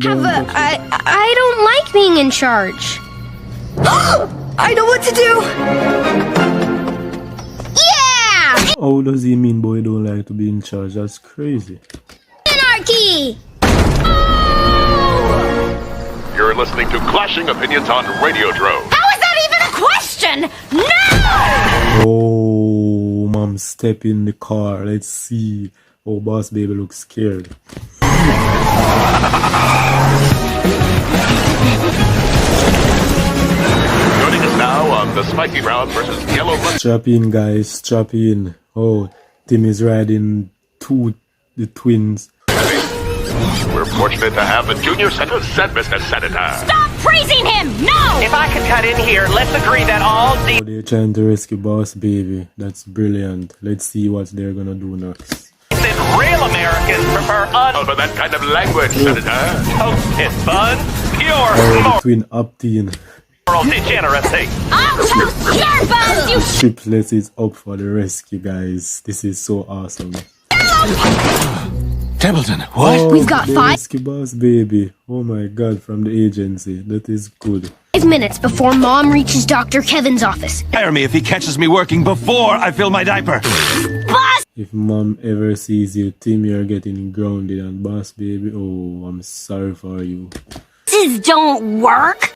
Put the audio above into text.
I don't like being in charge. I know what to do! Yeah! How does he mean boy don't like to be in charge? That's crazy. Anarchy! You're listening to Clashing Opinions on Radiodrome. How is that even a question? No! Oh, mom, step in the car. Let's see. Oh, boss baby looks scared. Joining us now on the Spiky Brown versus Yellow Blood. Strap in, guys. Strap in. Oh, Tim is riding the twins. We're fortunate to have the Junior Senator said, Mr. Senator. Stop praising him! No! If I could cut in here, let's agree that all Oh, they're trying to rescue boss baby. That's brilliant. Let's see what they're gonna do next. decent real Americans prefer Oh, but that kind of language, Senator. untoasted buns, pure Oh, the twin upteen. moral degeneracy. I'll toast your buns, you Triplets is up for the rescue, guys. This is so awesome. Templeton, what? Oh, We've got they 5 rescue boss baby. Oh my god, from the agency. That is good. minutes before Mom reaches Dr. Kevin's office. Fire me if he catches me working before I fill my diaper. Boss! If mom ever sees you, Tim, you're getting grounded, and boss baby, oh, I'm sorry for you. This don't work.